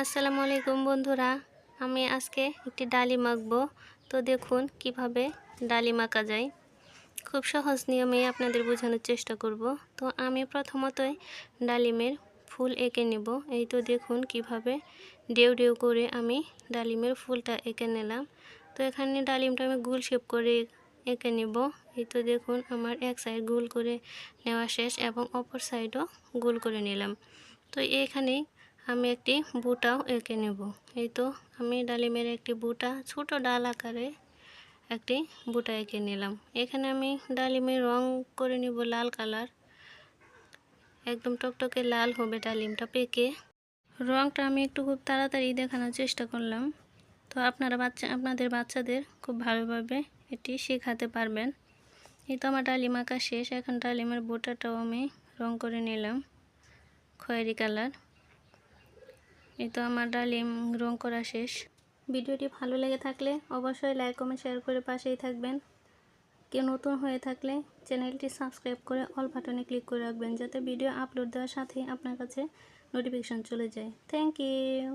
আসসালামু আলাইকুম বন্ধুরা, আমি আজকে একটি ডালি মাখবো। তো দেখুন কিভাবে ডালি মাখা যায়। খুব সহজ নিয়মে আপনাদের বোঝানোর চেষ্টা করব। তো আমি প্রথমতই ডালিমের ফুল এঁকে নেব। এই তো দেখুন কিভাবে ডেউ ডেউ করে আমি ডালিমের ফুলটা এঁকে নিলাম। তো এখানে ডালিমটা আমি গোল শেপ করে এঁকে নেব। এই তো দেখুন আমার এক সাইড গোল করে নেওয়া শেষ এবং অপর সাইডও গোল করে নিলাম। তো এখানে আমি একটি বুটাও এঁকে নেব। এই তো আমি ডালিমের একটি বুটা ছোট ডাল আকারে একটি বুটা এঁকে নিলাম। এখানে আমি ডালিমের রং করে নেব লাল কালার, একদম টকটকে লাল হবে ডালিমটা পেকে। রংটা আমি একটু খুব তাড়াতাড়ি দেখানোর চেষ্টা করলাম। তো আপনাদের বাচ্চাদের খুব ভালোভাবে এটি শেখাতে পারবেন। এই তো আমার ডালিম আঁকা শেষ। এখন ডালিমের বুটাটাও আমি রং করে নিলাম খয়েরি কালার। এই তো আমার ডালিম রং করা শেষ। ভিডিওটি ভালো লেগে থাকলে অবশ্যই লাইক কমেন্ট শেয়ার করে পাশেই থাকবেন। কেউ নতুন হয়ে থাকলে চ্যানেলটি সাবস্ক্রাইব করে অল বাটনে ক্লিক করে রাখবেন, যাতে ভিডিও আপলোড দেওয়ার সাথেই আপনার কাছে নোটিফিকেশন চলে যায়। Thank you.